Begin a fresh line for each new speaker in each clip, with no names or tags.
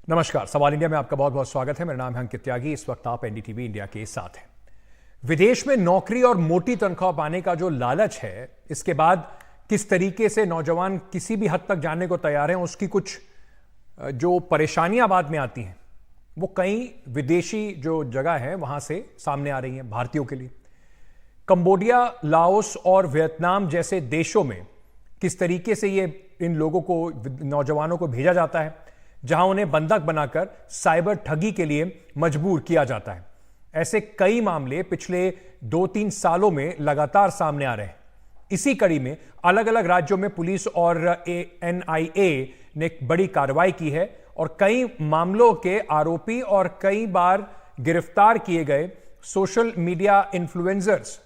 नमस्कार। सवाल इंडिया में आपका बहुत बहुत स्वागत है। मेरा नाम है अंकित त्यागी। इस वक्त आप एनडीटीवी इंडिया के साथ हैं। विदेश में नौकरी और मोटी तनख्वाह पाने का जो लालच है, इसके बाद किस तरीके से नौजवान किसी भी हद तक जाने को तैयार हैं, उसकी कुछ जो परेशानियां बाद में आती हैं, वो कई विदेशी जो जगह है वहां से सामने आ रही हैं भारतीयों के लिए। कंबोडिया, लाओस और वियतनाम जैसे देशों में किस तरीके से ये इन लोगों को, नौजवानों को भेजा जाता है, जहां उन्हें बंधक बनाकर साइबर ठगी के लिए मजबूर किया जाता है। ऐसे कई मामले पिछले 2-3 सालों में लगातार सामने आ रहे हैं। इसी कड़ी में अलग अलग राज्यों में पुलिस और एनआईए ने एक बड़ी कार्रवाई की है और कई मामलों के आरोपी और कई बार गिरफ्तार किए गए social media influencers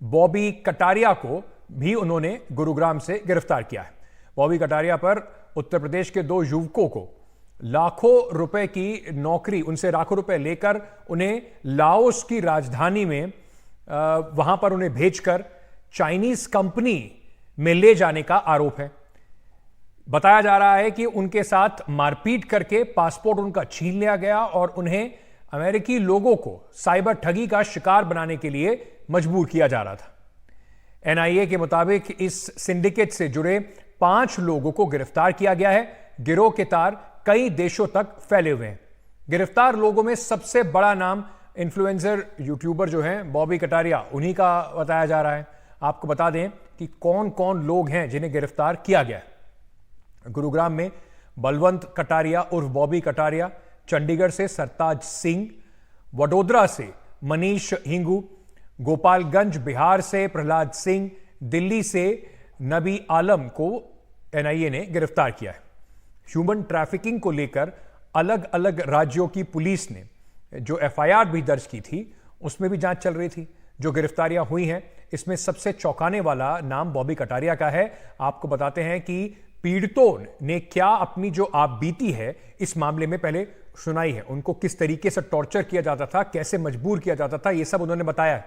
Bobby Kataria को भी उन्होंने गुरुग्राम से गिरफ्तार किया है। बॉबी कटारिया पर उत्तर प्रदेश के 2 युवकों को लाखों रुपए की नौकरी, उनसे लाखों रुपए लेकर उन्हें लाओस की राजधानी में वहां पर उन्हें भेजकर चाइनीज कंपनी में ले जाने का आरोप है। बताया जा रहा है कि उनके साथ मारपीट करके पासपोर्ट उनका छीन लिया गया और उन्हें अमेरिकी लोगों को साइबर ठगी का शिकार बनाने के लिए मजबूर किया जा रहा था। एनआईए के मुताबिक इस सिंडिकेट से जुड़े 5 लोगों को गिरफ्तार किया गया है। गिरोह के तार कई देशों तक फैले हुए हैं। गिरफ्तार लोगों में सबसे बड़ा नाम इन्फ्लुएंसर यूट्यूबर जो हैं बॉबी कटारिया, उन्हीं का बताया जा रहा है। आपको बता दें कि कौन कौन लोग हैं जिन्हें गिरफ्तार किया गया है। गुरुग्राम में बलवंत कटारिया उर्फ बॉबी कटारिया, चंडीगढ़ से सरताज सिंह, वडोदरा से मनीष हिंगू, गोपालगंज बिहार से प्रहलाद सिंह, दिल्ली से नबी आलम को एनआईए ने गिरफ्तार किया है। ह्यूमन ट्रैफिकिंग को लेकर अलग अलग राज्यों की पुलिस ने जो एफआईआर भी दर्ज की थी, उसमें भी जांच चल रही थी। जो गिरफ्तारियां हुई हैं, इसमें सबसे चौंकाने वाला नाम बॉबी कटारिया का है। आपको बताते हैं कि पीड़ितों ने क्या अपनी जो आप बीती है इस मामले में पहले सुनाई है। उनको किस तरीके से टॉर्चर किया जाता था, कैसे मजबूर किया जाता था, यह सब उन्होंने बताया है।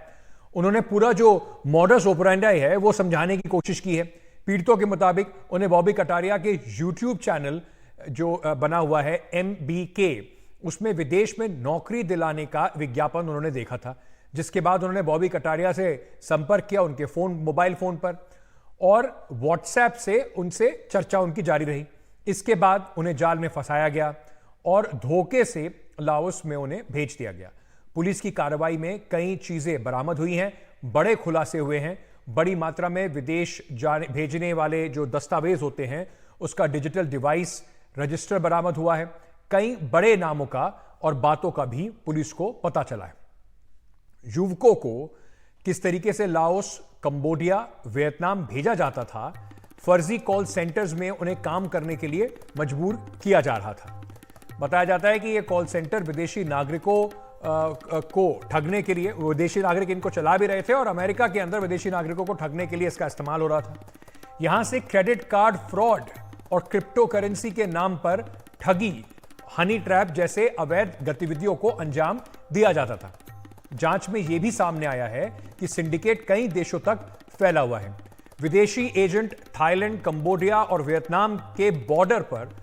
उन्होंने पूरा जो मॉडस ऑपरेंडी है वो समझाने की कोशिश की है। पीड़ितों के मुताबिक उन्हें बॉबी कटारिया के यूट्यूब चैनल जो बना हुआ है MBK, उसमें विदेश में नौकरी दिलाने का विज्ञापन उन्होंने देखा था, जिसके बाद उन्होंने बॉबी कटारिया से संपर्क किया उनके मोबाइल फोन पर और व्हाट्सएप से उनसे चर्चा उनकी जारी रही। इसके बाद उन्हें जाल में फंसाया गया और धोखे से लाओस में उन्हें भेज दिया गया। पुलिस की कार्रवाई में कई चीजें बरामद हुई हैं, बड़े खुलासे हुए हैं। बड़ी मात्रा में विदेश भेजने वाले जो दस्तावेज होते हैं उसका डिजिटल डिवाइस रजिस्टर बरामद हुआ है। कई बड़े नामों का और बातों का भी पुलिस को पता चला है। युवकों को किस तरीके से लाओस, कंबोडिया, वियतनाम भेजा जाता था, फर्जी कॉल सेंटर्स में उन्हें काम करने के लिए मजबूर किया जा रहा था। बताया जाता है कि यह कॉल सेंटर विदेशी नागरिकों को ठगने के लिए, विदेशी नागरिक इनको चला भी रहे थे और अमेरिका के अंदर विदेशी नागरिकों को ठगने के लिए इसका इस्तेमाल हो रहा था। यहां से क्रेडिट कार्ड फ्रॉड और क्रिप्टो करेंसी के नाम पर ठगी, हनी ट्रैप जैसे अवैध गतिविधियों को अंजाम दिया जाता था। जांच में यह भी सामने आया है कि सिंडिकेट कई देशों तक फैला हुआ है। विदेशी एजेंट थाईलैंड, कंबोडिया और वियतनाम के बॉर्डर पर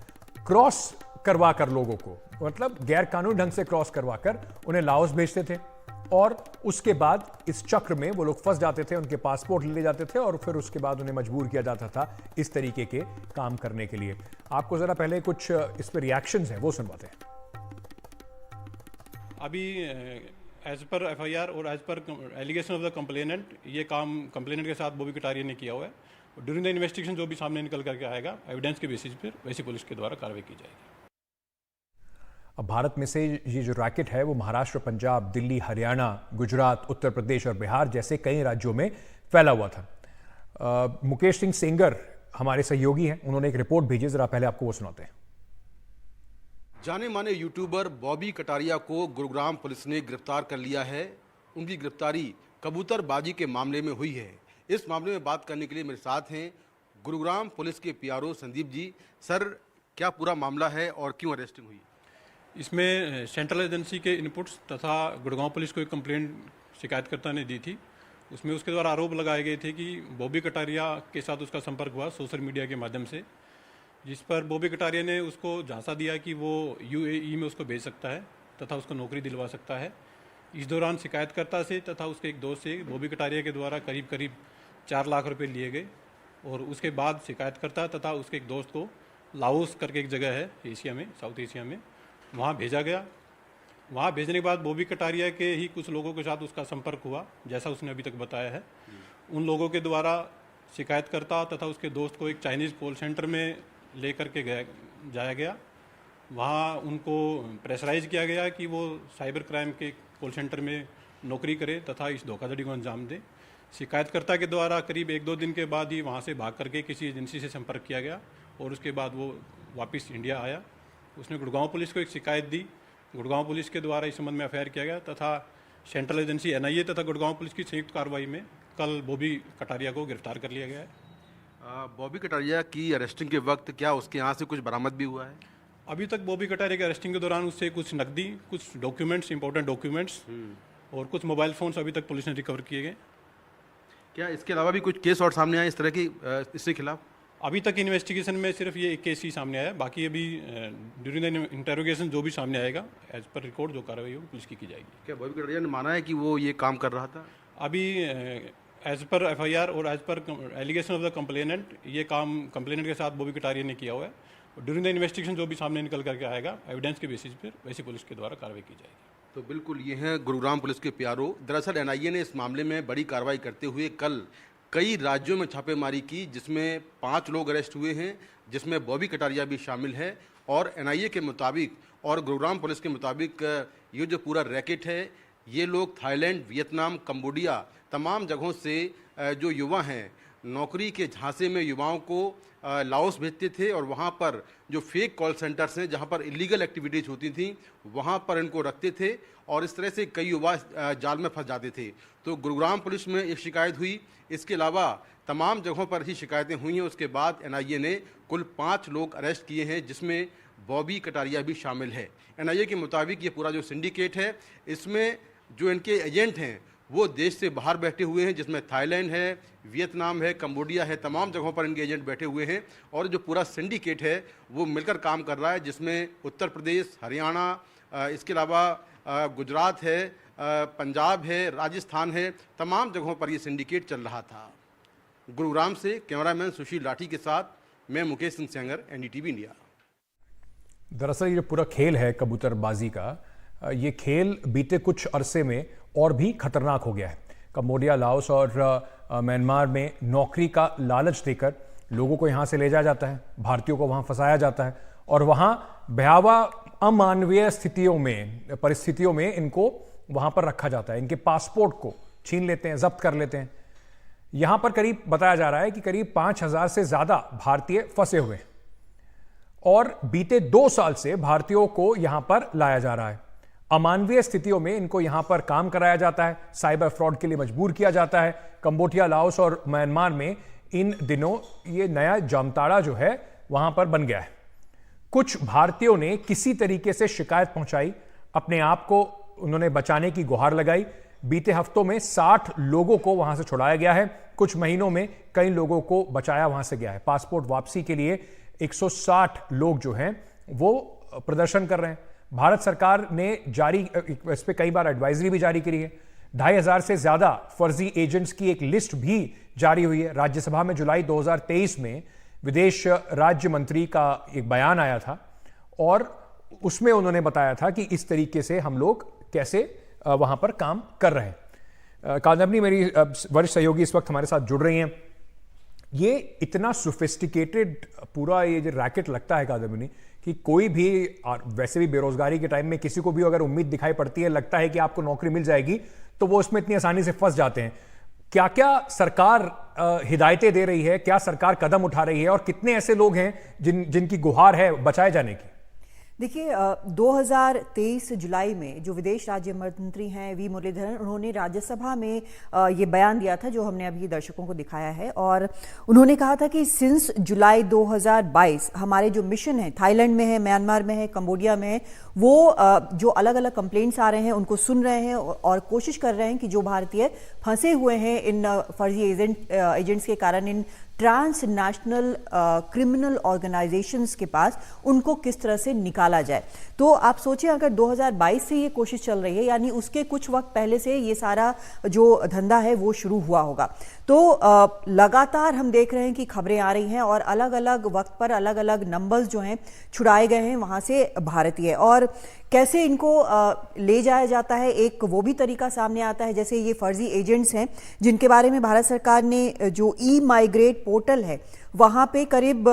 क्रॉस करवाकर लोगों को, मतलब गैर कानूनी ढंग से क्रॉस करवाकर उन्हें लाओस भेजते थे और उसके बाद इस चक्र में वो लोग फंस जाते थे, उनके पासपोर्ट ले जाते थे और फिर उसके बाद उन्हें मजबूर किया जाता था इस तरीके के काम करने के लिए। आपको जरा पहले कुछ इस पर रिएक्शंस हैं वो सुनवाते हैं।
अभी एज पर एफआईआर और as per allegation of the complainant, ये काम कंप्लेनेंट के साथ बॉबी कटारिया ने किया हुआ है। ड्यूरिंग द इन्वेस्टिगेशन जो भी सामने निकल करके आएगा, एविडेंस के बेसिस पर वैसी पुलिस के द्वारा कार्रवाई की जाएगी।
अब भारत में से ये जो रैकेट है वो महाराष्ट्र, पंजाब, दिल्ली, हरियाणा, गुजरात, उत्तर प्रदेश और बिहार जैसे कई राज्यों में फैला हुआ था। मुकेश सिंह सेंगर हमारे सहयोगी हैं, उन्होंने एक रिपोर्ट भेजी, जरा पहले आपको वो सुनाते हैं।
जाने माने यूट्यूबर बॉबी कटारिया को गुरुग्राम पुलिस ने गिरफ्तार कर लिया है। उनकी गिरफ्तारी कबूतरबाजी के मामले में हुई है। इस मामले में बात करने के लिए मेरे साथ हैं गुरुग्राम पुलिस के पीआरओ संदीप जी। सर, क्या पूरा मामला है और क्यों अरेस्टिंग हुई?
इसमें सेंट्रल एजेंसी के इनपुट्स तथा गुड़गांव पुलिस को एक कंप्लेंट शिकायतकर्ता ने दी थी। उसमें उसके द्वारा आरोप लगाए गए थे कि बॉबी कटारिया के साथ उसका संपर्क हुआ सोशल मीडिया के माध्यम से जिस पर बॉबी कटारिया ने उसको झांसा दिया कि वो यूएई में उसको भेज सकता है तथा उसको नौकरी दिलवा सकता है। इस दौरान शिकायतकर्ता से तथा उसके एक दोस्त से बॉबी कटारिया के द्वारा करीब करीब 4 लाख रुपए लिए गए और उसके बाद शिकायतकर्ता तथा उसके एक दोस्त को लाओस करके एक जगह है एशिया में, साउथ एशिया में, वहाँ भेजा गया। वहाँ भेजने के बाद बॉबी कटारिया के ही कुछ लोगों के साथ उसका संपर्क हुआ, जैसा उसने अभी तक बताया है। उन लोगों के द्वारा शिकायतकर्ता तथा उसके दोस्त को एक चाइनीज़ कॉल सेंटर में लेकर के जाया गया। वहाँ उनको प्रेशराइज किया गया कि वो साइबर क्राइम के कॉल सेंटर में नौकरी करे तथा इस धोखाधड़ी को अंजाम दे। शिकायतकर्ता के द्वारा करीब 1-2 दिन के बाद ही वहाँ से भाग करके किसी एजेंसी से संपर्क किया गया और उसके बाद वो वापस इंडिया आया। उसने गुड़गांव पुलिस को एक शिकायत दी। गुड़गांव पुलिस के द्वारा इस संबंध में एफआईआर किया गया तथा सेंट्रल एजेंसी एनआईए तथा गुड़गांव पुलिस की संयुक्त कार्रवाई में कल बॉबी कटारिया को गिरफ्तार कर लिया गया है।
बॉबी कटारिया की अरेस्टिंग के वक्त क्या उसके यहाँ से कुछ बरामद भी हुआ है?
अभी तक बॉबी कटारिया के अरेस्टिंग के दौरान उससे कुछ नकदी, कुछ डॉक्यूमेंट्स, इंपॉर्टेंट डॉक्यूमेंट्स और कुछ मोबाइल फ़ोन्स अभी तक पुलिस ने रिकवर किए गए।
क्या इसके अलावा भी कुछ केस और सामने आए इस तरह की इसके खिलाफ?
अभी तक इन्वेस्टिगेशन में सिर्फ ये एक केस ही सामने आया। बाकी अभी ड्यूरिंग द इंटेरोगेशन जो भी सामने आएगा एज पर रिकॉर्ड जो कार्रवाई होगी पुलिस की जाएगी।
क्या बॉबी कटारिया ने माना है कि वो ये काम कर रहा था?
अभी एज पर एफआईआर और as per allegation of the complainant ये काम कंप्लेनेंट के साथ बॉबी कटारिया ने किया हुआ है। ड्यूरिंग द इन्वेस्टिगेशन जो भी सामने निकल करके आएगा एविडेंस के बेसिस पर वैसी पुलिस के द्वारा कार्रवाई की जाएगी।
तो बिल्कुल ये हैं गुरुग्राम पुलिस के प्यारों। दरअसल एनआईए ने इस मामले में बड़ी कार्रवाई करते हुए कल कई राज्यों में छापेमारी की, जिसमें 5 लोग अरेस्ट हुए हैं, जिसमें बॉबी कटारिया भी शामिल है। और एनआईए के मुताबिक और गुरुग्राम पुलिस के मुताबिक ये जो पूरा रैकेट है, ये लोग थाईलैंड, वियतनाम, कंबोडिया तमाम जगहों से जो युवा हैं नौकरी के झांसे में युवाओं को लाओस भेजते थे और वहाँ पर जो फेक कॉल सेंटर्स हैं जहाँ पर इलीगल एक्टिविटीज़ होती थी वहाँ पर इनको रखते थे और इस तरह से कई युवा जाल में फंस जाते थे। तो गुरुग्राम पुलिस में एक शिकायत हुई, इसके अलावा तमाम जगहों पर ही शिकायतें हुई हैं। उसके बाद एनआईए ने कुल 5 लोग अरेस्ट किए हैं, जिसमें बॉबी कटारिया भी शामिल है। एनआईए के मुताबिक ये पूरा जो सिंडिकेट है, इसमें जो इनके एजेंट हैं वो देश से बाहर बैठे हुए हैं, जिसमें थाईलैंड है, वियतनाम है, कंबोडिया है, तमाम जगहों पर इनके एजेंट बैठे हुए हैं। और जो पूरा सिंडिकेट है वो मिलकर काम कर रहा है, जिसमें उत्तर प्रदेश, हरियाणा, इसके अलावा गुजरात है, पंजाब है, राजस्थान है, तमाम जगहों पर ये सिंडिकेट चल रहा था। गुरुग्राम से कैमरामैन सुशील लाठी के साथ मैं मुकेश सिंह सेंगर, एनडीटीवी इंडिया।
दरअसल ये जो पूरा खेल है कबूतरबाजी का, ये खेल बीते कुछ अरसे में और भी खतरनाक हो गया है। कंबोडिया, लाओस और म्यांमार में नौकरी का लालच देकर लोगों को यहाँ से ले जाया जाता है, भारतीयों को वहाँ फंसाया जाता है और वहाँ भयावह अमानवीय परिस्थितियों में इनको वहाँ पर रखा जाता है। इनके पासपोर्ट को छीन लेते हैं, जब्त कर लेते हैं। यहाँ पर करीब बताया जा रहा है कि करीब 5,000 से ज़्यादा भारतीय फंसे हुए हैं और बीते 2 साल से भारतीयों को यहाँ पर लाया जा रहा है। अमानवीय स्थितियों में इनको यहां पर काम कराया जाता है, साइबर फ्रॉड के लिए मजबूर किया जाता है। कंबोडिया, लाओस और म्यांमार में इन दिनों ये नया जामताड़ा जो है वहां पर बन गया है। कुछ भारतीयों ने किसी तरीके से शिकायत पहुंचाई, अपने आप को उन्होंने बचाने की गुहार लगाई। बीते हफ्तों में 60 लोगों को वहां से छुड़ाया गया है। कुछ महीनों में कई लोगों को बचाया वहां से गया है। पासपोर्ट वापसी के लिए 160 लोग जो हैं वो प्रदर्शन कर रहे हैं। भारत सरकार ने इस पे कई बार एडवाइजरी भी जारी करी है। 2,500 से ज्यादा फर्जी एजेंट्स की एक लिस्ट भी जारी हुई है। राज्यसभा में जुलाई 2023 में विदेश राज्य मंत्री का एक बयान आया था और उसमें उन्होंने बताया था कि इस तरीके से हम लोग कैसे वहां पर काम कर रहे हैं। कादम्बनी मेरी वरिष्ठ सहयोगी इस वक्त हमारे साथ जुड़ रही हैं। ये इतना सोफिस्टिकेटेड पूरा ये जो रैकेट लगता है कादम्बनी कि कोई भी, वैसे भी बेरोजगारी के टाइम में किसी को भी अगर उम्मीद दिखाई पड़ती है, लगता है कि आपको नौकरी मिल जाएगी, तो वो उसमें इतनी आसानी से फंस जाते हैं। क्या क्या सरकार हिदायतें दे रही है, क्या सरकार कदम उठा रही है और कितने ऐसे लोग हैं जिनकी गुहार है बचाए जाने की?
देखिए 2023 जुलाई में जो विदेश राज्य मंत्री हैं वी मुरलीधरन, उन्होंने राज्यसभा में ये बयान दिया था जो हमने अभी दर्शकों को दिखाया है और उन्होंने कहा था कि सिंस जुलाई 2022 हमारे जो मिशन है थाईलैंड में है, म्यांमार में है, कंबोडिया में है, वो जो अलग अलग कंप्लेंट्स आ रहे हैं उनको सुन रहे हैं और कोशिश कर रहे हैं कि जो भारतीय फंसे हुए हैं इन फर्जी एजेंट्स के कारण, इन ट्रांसनेशनल क्रिमिनल ऑर्गेनाइजेशंस के पास उनको किस तरह से निकाला जाए। तो आप सोचिए अगर 2022 से ये कोशिश चल रही है, यानी उसके कुछ वक्त पहले से ये सारा जो धंधा है वो शुरू हुआ होगा। तो लगातार हम देख रहे हैं कि खबरें आ रही हैं और अलग अलग वक्त पर अलग अलग नंबर्स जो हैं छुड़ाए गए हैं वहाँ से भारतीय, और कैसे इनको ले जाया जाता है एक वो भी तरीका सामने आता है। जैसे ये फर्जी एजेंट्स हैं जिनके बारे में भारत सरकार ने जो ई माइग्रेट पोर्टल है वहाँ पे करीब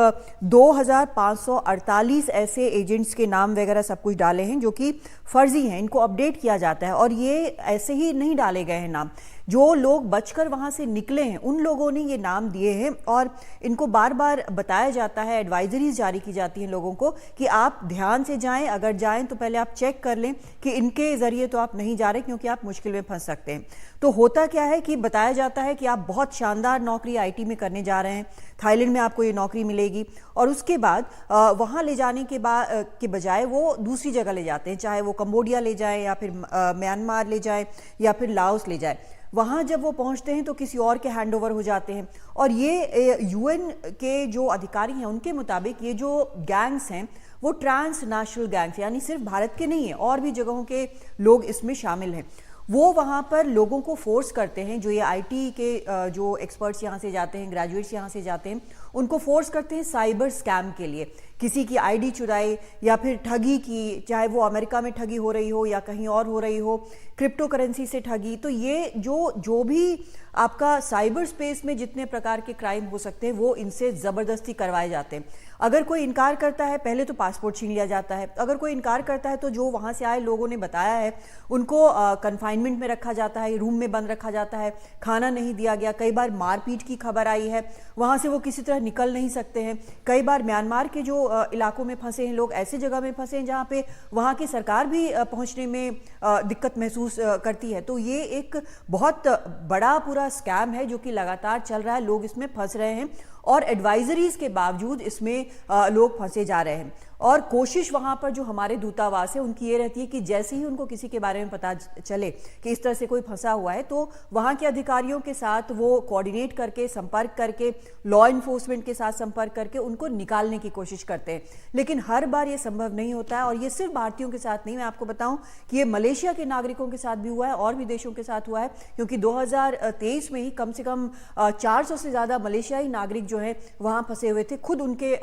2548 ऐसे एजेंट्स के नाम वगैरह सब कुछ डाले हैं जो कि फर्जी हैं, इनको अपडेट किया जाता है। और ये ऐसे ही नहीं डाले गए हैं नाम, जो लोग बचकर वहाँ से निकले हैं उन लोगों ने ये नाम दिए हैं और इनको बार बार बताया जाता है, एडवाइजरीज जारी की जाती हैं लोगों को कि आप ध्यान से जाएं, अगर जाएं तो पहले आप चेक कर लें कि इनके ज़रिए तो आप नहीं जा रहे क्योंकि आप मुश्किल में फंस सकते हैं। तो होता क्या है कि बताया जाता है कि आप बहुत शानदार नौकरी आईटी में करने जा रहे हैं, थाईलैंड में आपको ये नौकरी मिलेगी, और उसके बाद वहाँ ले जाने के बजाय वो दूसरी जगह ले जाते हैं, चाहे वो कंबोडिया ले जाएं या फिर म्यांमार ले जाएं या फिर लाओस ले जाएं। वहाँ जब वो पहुँचते हैं तो किसी और के हैंडओवर हो जाते हैं। और ये यूएन के जो अधिकारी हैं उनके मुताबिक ये जो गैंग्स हैं वो ट्रांसनेशनल गैंग्स, यानी सिर्फ भारत के नहीं है, और भी जगहों के लोग इसमें शामिल हैं। वो वहाँ पर लोगों को फोर्स करते हैं, जो ये आईटी के जो एक्सपर्ट्स यहाँ से जाते हैं, ग्रेजुएट्स यहाँ से जाते हैं, उनको फोर्स करते हैं साइबर स्कैम के लिए, किसी की आईडी चुराई या फिर ठगी की, चाहे वो अमेरिका में ठगी हो रही हो या कहीं और हो रही हो, क्रिप्टो करेंसी से ठगी। तो ये जो भी आपका साइबर स्पेस में जितने प्रकार के क्राइम हो सकते हैं वो इनसे ज़बरदस्ती करवाए जाते हैं। अगर कोई इनकार करता है पहले तो पासपोर्ट छीन लिया जाता है, अगर कोई इनकार करता है तो जो वहाँ से आए लोगों ने बताया है उनको कन्फाइनमेंट में रखा जाता है, रूम में बंद रखा जाता है, खाना नहीं दिया गया, कई बार मारपीट की खबर आई है, वहाँ से वो किसी तरह निकल नहीं सकते हैं। कई बार म्यांमार के जो इलाकों में फंसे हैं लोग, ऐसे जगह में फंसे हैं जहाँ पे वहाँ की सरकार भी पहुँचने में दिक्कत महसूस करती है। तो ये एक बहुत बड़ा पूरा स्कैम है जो कि लगातार चल रहा है, लोग इसमें फंस रहे हैं और एडवाइजरीज के बावजूद इसमें लोग फंसे जा रहे हैं। और कोशिश वहाँ पर जो हमारे दूतावास है उनकी ये रहती है कि जैसे ही उनको किसी के बारे में पता चले कि इस तरह से कोई फंसा हुआ है तो वहाँ के अधिकारियों के साथ वो कोऑर्डिनेट करके, संपर्क करके, लॉ इन्फोर्समेंट के साथ संपर्क करके उनको निकालने की कोशिश करते हैं। लेकिन हर बार ये संभव नहीं होता है, और ये सिर्फ भारतीयों के साथ नहीं, मैं आपको बताऊं कि ये मलेशिया के नागरिकों के साथ भी हुआ है और भी देशों के साथ हुआ है, क्योंकि 2023 में ही कम से कम 400 से ज़्यादा मलेशियाई नागरिक जो है वहाँ फंसे हुए थे, खुद उनके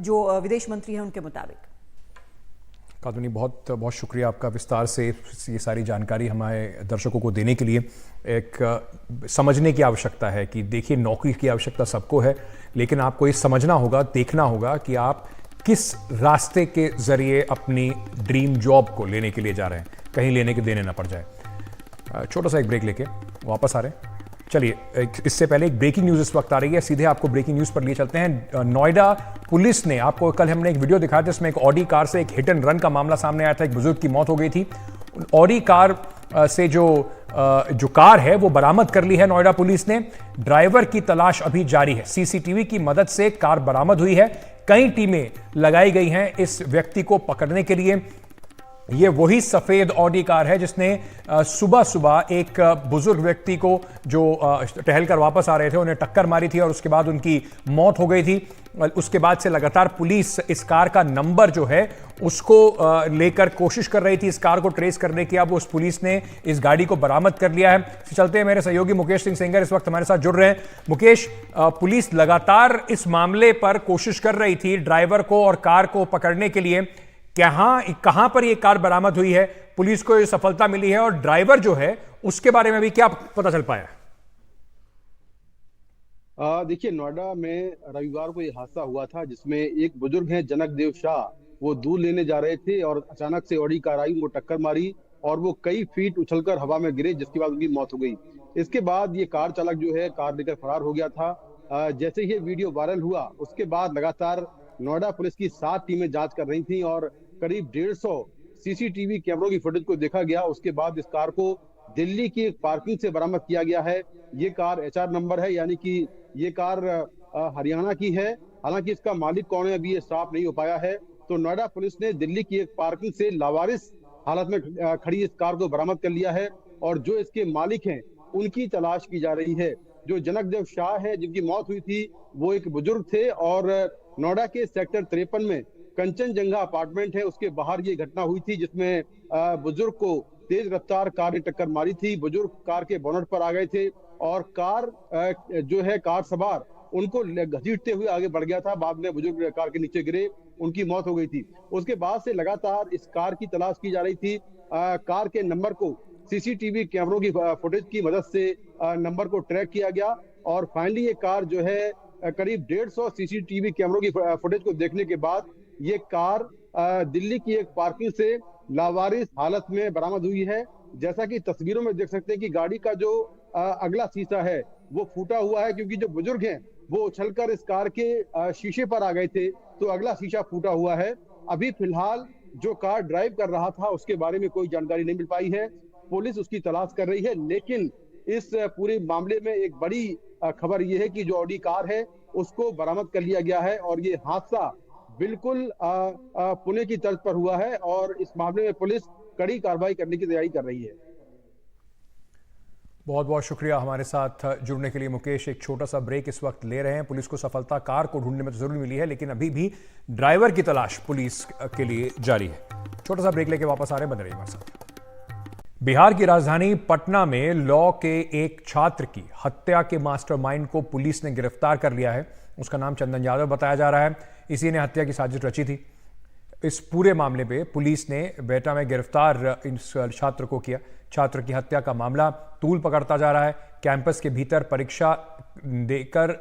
जो विदेश मंत्री हैं उनके मुताबिक।
कादुनी, बहुत बहुत शुक्रिया आपका विस्तार से ये सारी जानकारी हमारे दर्शकों को देने के लिए। एक समझने की आवश्यकता है कि देखिए, नौकरी की आवश्यकता सबको है, लेकिन आपको ये समझना होगा, देखना होगा कि आप किस रास्ते के जरिए अपनी ड्रीम जॉब को लेने के लिए जा रहे हैं, कहीं लेने के देने ना पड़ जाए। छोटा सा एक ब्रेक लेके वापस आ रहे हैं। चलिए, इससे पहले एक ब्रेकिंग न्यूज़ इस वक्त आ रही है, सीधे आपको ब्रेकिंग न्यूज़ पर लिए चलते हैं। नोएडा पुलिस ने, आपको कल हमने एक वीडियो दिखाया था जिसमें एक ऑडी कार से एक हिट एंड रन का मामला सामने आया था, एक बुजुर्ग की मौत हो गई थी। ऑडी कार से जो कार है वो बरामद कर ली है नोएडा पुलिस ने। ड्राइवर की तलाश अभी जारी है। सीसीटीवी की मदद से कार बरामद हुई है। कई टीमें लगाई गई हैं इस व्यक्ति को पकड़ने के लिए। ये वही सफेद ऑडी कार है जिसने सुबह सुबह एक बुजुर्ग व्यक्ति को जो टहलकर वापस आ रहे थे उन्हें टक्कर मारी थी और उसके बाद उनकी मौत हो गई थी। उसके बाद से लगातार पुलिस इस कार का नंबर जो है उसको लेकर कोशिश कर रही थी, इस कार को ट्रेस करने की। अब उस पुलिस ने इस गाड़ी को बरामद कर लिया है। चलते हैं, मेरे सहयोगी मुकेश सिंह सेंगर इस वक्त हमारे साथ जुड़ रहे हैं। मुकेश, पुलिस लगातार इस मामले पर कोशिश कर रही थी ड्राइवर को और कार को पकड़ने के लिए। कहां पर यह कार बरामद हुई है, पुलिस को यह सफलता मिली है, और ड्राइवर जो है उसके बारे में भी क्या पता चल पाया?
देखिए, नोएडा में रविवार को यह हादसा हुआ था जिसमें एक बुजुर्ग हैं जनक देव शाह, वो दूध लेने जा रहे थे और अचानक से ऑडी कार आई, उनको टक्कर मारी और वो कई फीट उछलकर हवा में गिरे, जिसके बाद उनकी मौत हो गई। इसके बाद ये कार चालक जो है कार लेकर फरार हो गया था। जैसे ही वीडियो वायरल हुआ उसके बाद लगातार नोएडा पुलिस की 7 टीमें जांच कर रही थी और करीब 150 सीसीटीवी कैमरों की फुटेज को देखा गया। उसके बाद इस कार को दिल्ली की एक पार्किंग से बरामद किया गया है। ये कार HR नंबर है, यानी कि ये कार हरियाणा की है। हालांकि इसका मालिक कौन है अभी ये साफ नहीं हो पाया है। तो नोएडा पुलिस ने दिल्ली की एक पार्किंग से लावारिस हालत में खड़ी इस कार को बरामद कर लिया है और जो इसके मालिक हैं उनकी तलाश की जा रही है। जो जनकदेव शाह है जिनकी मौत हुई थी, वो एक बुजुर्ग थे और नोएडा के सेक्टर 53 में कंचनजंगा अपार्टमेंट है, उसके बाहर ये घटना हुई थी जिसमें बुजुर्ग को तेज रफ्तार कार ने टक्कर मारी थी। बुजुर्ग कार के बोनट पर आ गए थे और कार जो है कार सवार उनको घसीटते हुए आगे बढ़ गया था। बाद में बुजुर्ग कार के नीचे गिरे, उनकी मौत हो गई थी। उसके बाद से लगातार इस कार की तलाश की जा रही थी। कार के नंबर को सीसीटीवी कैमरों की फुटेज की मदद से नंबर को ट्रैक किया गया और फाइनली ये कार जो है करीब 150 सीसीटीवी कैमरों की फुटेज को देखने के बाद ये कार दिल्ली की एक पार्किंग से लावारिस हालत में बरामद हुई है। जैसा कि तस्वीरों में देख सकते हैं कि गाड़ी का जो अगला शीशा है वो फूटा हुआ है, क्योंकि जो बुजुर्ग हैं वो उछलकर इस कार के शीशे पर आ गए थे, तो अगला शीशा फूटा हुआ है। अभी फिलहाल जो कार ड्राइव कर रहा था उसके बारे में कोई जानकारी नहीं मिल पाई है, पुलिस उसकी तलाश कर रही है। लेकिन इस पूरे मामले में एक बड़ी खबर यह है कि जो ऑडी कार है उसको बरामद कर लिया गया है और ये हादसा बिल्कुल पुणे की तर्ज पर हुआ है और इस मामले में पुलिस कड़ी कार्रवाई करने की तैयारी कर रही है।
बहुत बहुत शुक्रिया हमारे साथ जुड़ने के लिए मुकेश। एक छोटा सा ब्रेक इस वक्त ले रहे हैं। पुलिस को सफलता कार को ढूंढने में तो जरूर मिली है, लेकिन अभी भी ड्राइवर की तलाश पुलिस के लिए जारी है। छोटा सा ब्रेक लेके वापस आ रहे हैं, बने रहिए हमारे साथ। बिहार की राजधानी पटना में लॉ के एक छात्र की हत्या के मास्टरमाइंड को पुलिस ने गिरफ्तार कर लिया है। उसका नाम चंदन यादव बताया जा रहा है। इसी ने हत्या की साजिश रची थी। इस पूरे मामले पे पुलिस ने बेटा में गिरफ्तार इस छात्र को किया। छात्र की हत्या का मामला तूल पकड़ता जा रहा है। कैंपस के भीतर परीक्षा देकर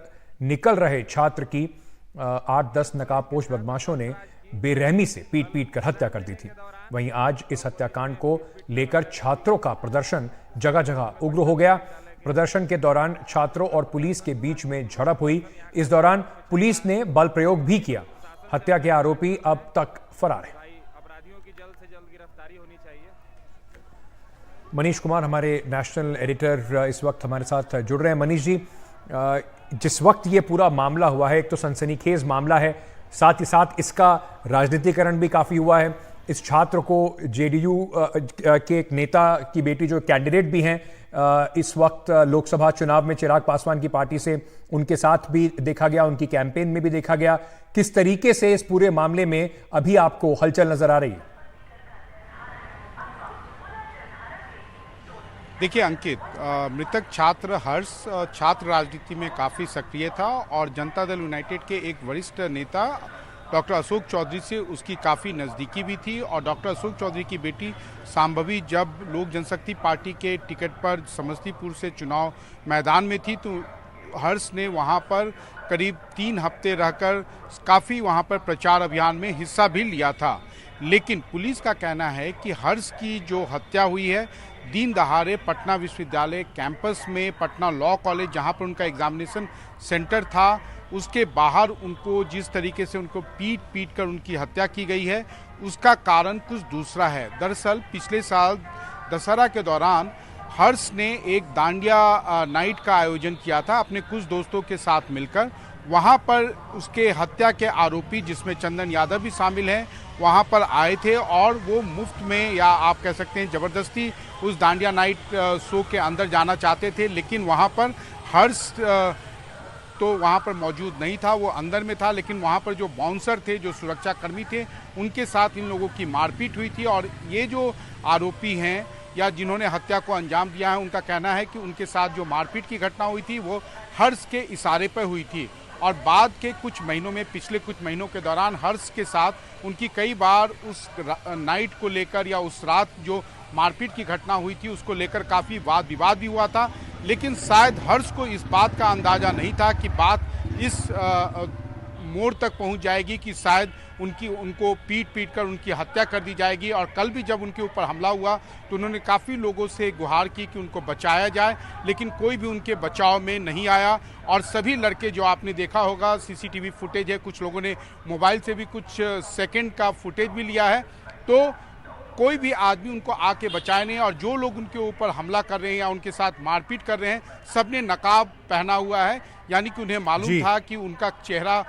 निकल रहे छात्र की 8-10 नकाबपोश बदमाशों ने बेरहमी से पीट कर हत्या कर दी थी। वहीं आज इस हत्याकांड को लेकर छात्रों का प्रदर्शन जगह जगह उग्र हो गया। प्रदर्शन के दौरान छात्रों और पुलिस के बीच में झड़प हुई। इस दौरान पुलिस ने बल प्रयोग भी किया। हत्या के आरोपी अब तक फरार है।
अपराधियों की जल्द से जल्द गिरफ्तारी होनी चाहिए।
मनीष कुमार हमारे नेशनल एडिटर इस वक्त हमारे साथ जुड़ रहे हैं। मनीष जी, जिस वक्त ये पूरा मामला हुआ है, एक तो सनसनीखेज मामला है, साथ ही साथ इसका राजनीतिकरण भी काफी हुआ है। इस छात्र को जेडीयू के एक नेता की बेटी जो कैंडिडेट भी हैं, इस वक्त लोकसभा चुनाव में चिराग पासवान की पार्टी से उनके साथ भी देखा गया, उनकी कैंपेन में भी देखा गया। किस तरीके से इस पूरे मामले में अभी आपको हलचल नजर आ रही है?
देखिए अंकित, मृतक छात्र हर्ष छात्र राजनीति में काफ़ी सक्रिय था और जनता दल यूनाइटेड के एक वरिष्ठ नेता डॉक्टर अशोक चौधरी से उसकी काफ़ी नज़दीकी भी थी। और डॉक्टर अशोक चौधरी की बेटी सांभवी जब लोक जनशक्ति पार्टी के टिकट पर समस्तीपुर से चुनाव मैदान में थी, तो हर्ष ने वहां पर करीब 3 हफ्ते रहकर काफ़ी वहां पर प्रचार अभियान में हिस्सा भी लिया था। लेकिन पुलिस का कहना है कि हर्ष की जो हत्या हुई है दिन दहाड़े पटना विश्वविद्यालय कैंपस में, पटना लॉ कॉलेज जहां पर उनका एग्जामिनेशन सेंटर था, उसके बाहर उनको जिस तरीके से उनको पीट कर उनकी हत्या की गई है, उसका कारण कुछ दूसरा है। दरअसल पिछले साल दशहरा के दौरान हर्ष ने एक दांडिया नाइट का आयोजन किया था अपने कुछ दोस्तों के साथ मिलकर। वहां पर उसके हत्या के आरोपी, जिसमें चंदन यादव भी शामिल हैं, वहां पर आए थे और वो मुफ्त में या आप कह सकते हैं ज़बरदस्ती उस दांडिया नाइट शो के अंदर जाना चाहते थे। लेकिन वहां पर हर्ष तो वहां पर मौजूद नहीं था, वो अंदर में था। लेकिन वहां पर जो बाउंसर थे, जो सुरक्षाकर्मी थे, उनके साथ इन लोगों की मारपीट हुई थी। और ये जो आरोपी हैं या जिन्होंने हत्या को अंजाम दिया है, उनका कहना है कि उनके साथ जो मारपीट की घटना हुई थी वो हर्ष के इशारे पर हुई थी। और बाद के कुछ महीनों में, पिछले कुछ महीनों के दौरान हर्ष के साथ उनकी कई बार उस नाइट को लेकर या उस रात जो मारपीट की घटना हुई थी उसको लेकर काफ़ी वाद विवाद भी हुआ था। लेकिन शायद हर्ष को इस बात का अंदाज़ा नहीं था कि बात इस मोड़ तक पहुंच जाएगी कि शायद उनको पीट कर उनकी हत्या कर दी जाएगी। और कल भी जब उनके ऊपर हमला हुआ तो उन्होंने काफ़ी लोगों से गुहार की कि उनको बचाया जाए, लेकिन कोई भी उनके बचाव में नहीं आया। और सभी लड़के, जो आपने देखा होगा सीसीटीवी फुटेज है, कुछ लोगों ने मोबाइल से भी कुछ सेकंड का फुटेज भी लिया है, तो कोई भी आदमी उनको आके बचाए नहीं। और जो लोग उनके ऊपर हमला कर रहे हैं या उनके साथ मारपीट कर रहे हैं, सबने नकाब पहना हुआ है, यानी कि उन्हें मालूम था कि उनका चेहरा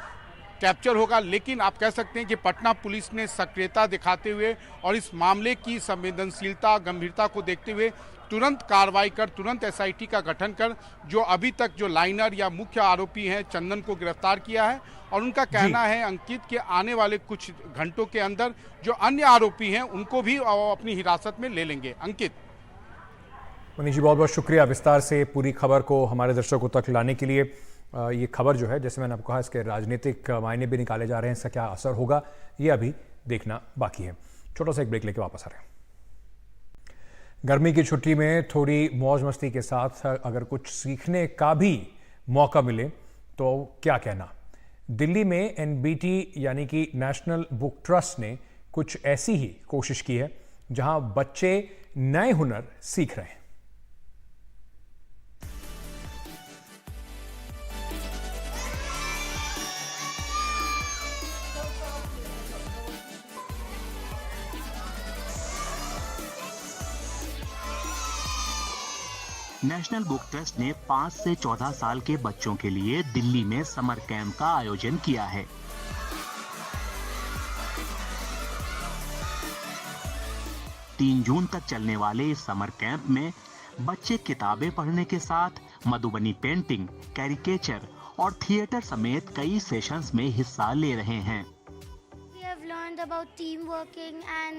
कैप्चर होगा। लेकिन आप कह सकते हैं कि पटना पुलिस ने सक्रियता दिखाते हुए और इस मामले की संवेदनशीलता, गंभीरता को देखते हुए तुरंत कार्रवाई कर, तुरंत एसआईटी का गठन कर जो अभी तक जो लाइनर या मुख्य आरोपी हैं चंदन को गिरफ्तार किया है। और उनका कहना है अंकित कि आने वाले कुछ घंटों के अंदर जो अन्य आरोपी हैं उनको भी अपनी हिरासत में ले लेंगे। अंकित।
मनीष जी, बहुत बहुत शुक्रिया विस्तार से पूरी खबर को हमारे दर्शकों तक लाने के लिए। ये खबर जो है, जैसे मैंने आपको कहा, इसके राजनीतिक मायने भी निकाले जा रहे हैं। इसका क्या असर होगा ये अभी देखना बाकी है। छोटा सा एक ब्रेक लेके वापस आ रहे हैं। गर्मी की छुट्टी में थोड़ी मौज मस्ती के साथ अगर कुछ सीखने का भी मौका मिले तो क्या कहना। दिल्ली में एनबीटी यानी कि नेशनल बुक ट्रस्ट ने कुछ ऐसी ही कोशिश की है जहां बच्चे नए हुनर सीख रहे हैं।
नेशनल बुक ट्रस्ट ने 5 से 14 साल के बच्चों के लिए दिल्ली में समर कैंप का आयोजन किया है। तीन जून तक चलने वाले इस समर कैंप में बच्चे किताबें पढ़ने के साथ मधुबनी पेंटिंग, कैरिकेचर और थिएटर समेत कई सेशंस में हिस्सा ले रहे हैं।
We have learned about team working and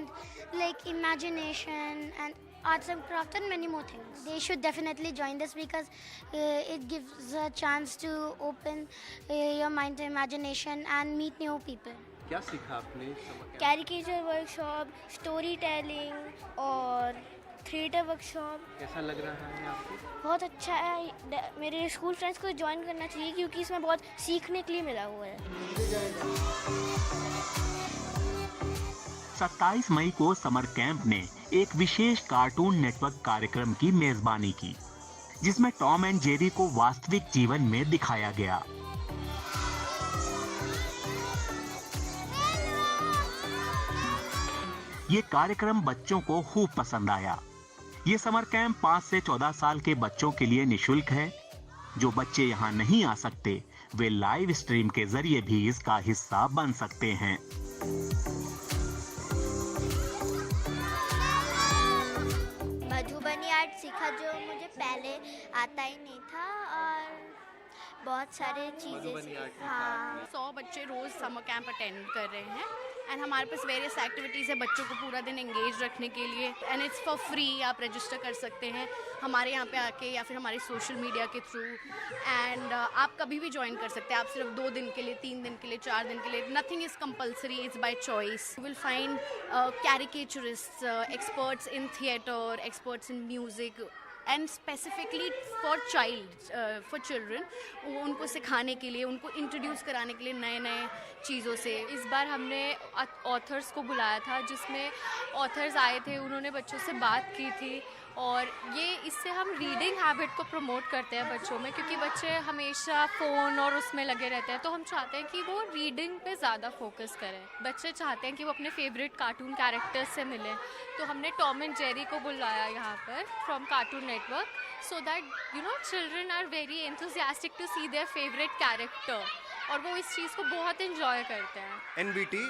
like imagination and arts and craft and many more things. They should definitely join this because it gives a chance to open your mind to imagination and meet new people.
क्या सीखा आपने?
Caricature workshop, story telling और theatre workshop.
कैसा लग रहा है आपको?
बहुत अच्छा है। मेरे स्कूल फ्रेंड्स को ज्वाइन करना चाहिए क्योंकि इसमें बहुत सीखने के लिए मिला हुआ है।
27 मई को समर कैंप ने एक विशेष कार्टून नेटवर्क कार्यक्रम की मेजबानी की, जिसमें टॉम एंड जेरी को वास्तविक जीवन में दिखाया गया। ये कार्यक्रम बच्चों को खूब पसंद आया। ये समर कैंप 5 से 14 साल के बच्चों के लिए निःशुल्क है। जो बच्चे यहाँ नहीं आ सकते वे लाइव स्ट्रीम के जरिए भी इसका हिस्सा बन सकते हैं।
मधुबनी आर्ट सीखा जो मुझे पहले आता ही नहीं था और बहुत सारे चीज़ें। हाँ,
100 बच्चे रोज समर कैंप अटेंड कर रहे हैं एंड हमारे पास वेरियस एक्टिविटीज़ है बच्चों को पूरा दिन एंगेज रखने के लिए एंड इट्स फॉर फ्री। आप रजिस्टर कर सकते हैं हमारे यहाँ पे आके या फिर हमारे सोशल मीडिया के थ्रू एंड आप कभी भी ज्वाइन कर सकते हैं। आप सिर्फ 2 दिन के लिए, 3 दिन के लिए, 4 दिन के लिए, nothing is compulsory, it's by choice. You will find caricaturist, experts in theatre, experts in music and specifically for children, उनको सिखाने के लिए, उनको इंट्रोड्यूस कराने के लिए नए नए चीज़ों से। इस बार हमने ऑथर्स को बुलाया था जिसमें ऑथर्स आए थे, उन्होंने बच्चों से बात की थी और ये इससे हम रीडिंग हैबिट को प्रमोट करते हैं बच्चों में, क्योंकि बच्चे हमेशा फ़ोन और उसमें लगे रहते हैं। तो हम चाहते हैं कि वो रीडिंग पे ज़्यादा फोकस करें। बच्चे चाहते हैं कि वो अपने फेवरेट कार्टून कैरेक्टर्स से मिलें, तो हमने टॉम एंड जेरी को बुलाया यहाँ पर from cartoon network, so that you know children are very enthusiastic to see their favourite character और वो इस चीज़ को बहुत एंजॉय करते हैं।
एनबीटी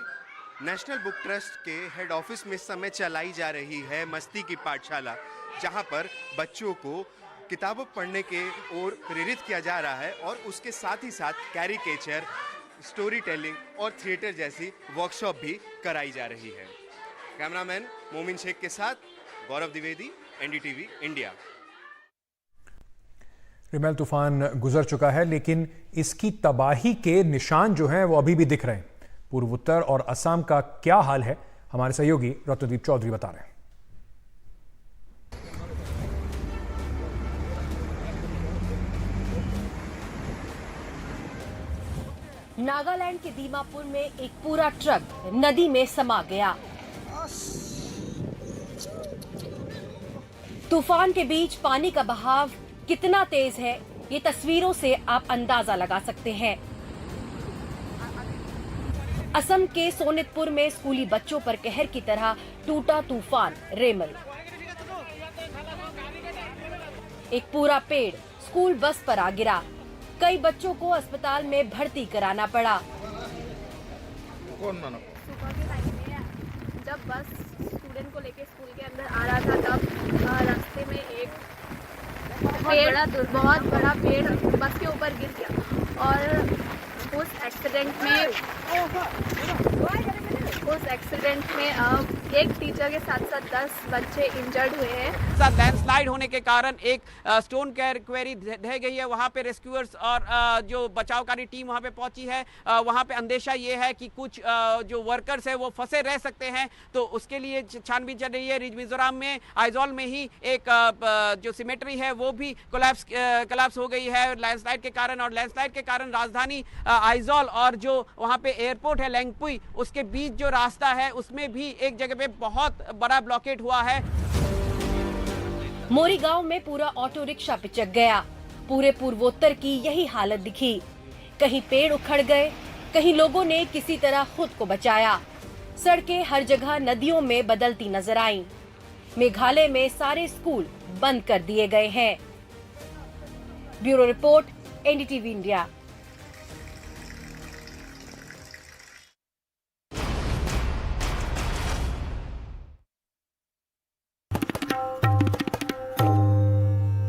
नेशनल बुक ट्रस्ट के हेड ऑफिस में इस समय चलाई जा रही है मस्ती की पाठशाला, जहां पर बच्चों को किताबें पढ़ने के ओर प्रेरित किया जा रहा है और उसके साथ ही साथ कैरिकेचर, स्टोरी टेलिंग और थिएटर जैसी वर्कशॉप भी कराई जा रही है। कैमरामैन मोमिन शेख के साथ Gaurav Dwivedi, NDTV India.
Rimmel तूफान गुजर चुका है लेकिन इसकी तबाही के निशान जो हैं वो अभी भी दिख रहे हैं। पूर्वोत्तर और असम का क्या हाल है, हमारे सहयोगी रत्नदीप चौधरी बता रहे हैं।
नागालैंड के दीमापुर में एक पूरा ट्रक नदी में समा गया। तूफान के बीच पानी का बहाव कितना तेज है, ये तस्वीरों से आप अंदाजा लगा सकते हैं। असम के सोनितपुर में स्कूली बच्चों पर कहर की तरह टूटा तूफान रेमल। एक पूरा पेड़ स्कूल बस पर आ गिरा, कई बच्चों को अस्पताल में भर्ती कराना पड़ा।
कौन माना?
सुबह के टाइम में जब बस स्टूडेंट को लेके स्कूल के अंदर आ रहा था तब रास्ते में एक बहुत बड़ा पेड़ बस के ऊपर गिर गया और उस एक्सीडेंट में एक टीचर के साथ साथ 10 बच्चे इंजर्ड हुए हैं।
लैंडस्लाइड होने के कारण एक स्टोन क्वेरी ढह गई है, वहाँ पे रेस्क्यूअर्स और जो बचावकारी टीम वहाँ पे पहुंची है। वहाँ पे अंदेशा ये है कि कुछ जो वर्कर्स है वो फंसे रह सकते हैं, तो उसके लिए छानबीन चल रही है। मिजोरम में आइजॉल में ही एक जो सिमेट्री है वो भी कोलैप्स हो गई है लैंडस्लाइड के कारण, और लैंडस्लाइड के कारण राजधानी आइजॉल और जो वहाँ पे एयरपोर्ट है लैंगपुई, उसके बीच जो रास्ता है उसमें भी एक जगह पे बहुत बड़ा ब्लॉकेट हुआ है।
मोरी गांव में पूरा ऑटो रिक्शा पिचक गया। पूरे पूर्वोत्तर की यही हालत दिखी। कहीं पेड़ उखड़ गए, कहीं लोगों ने किसी तरह खुद को बचाया। सड़कें हर जगह नदियों में बदलती नजर आईं। मेघालय में सारे स्कूल बंद कर दिए गए हैं। Bureau report, NDTV India.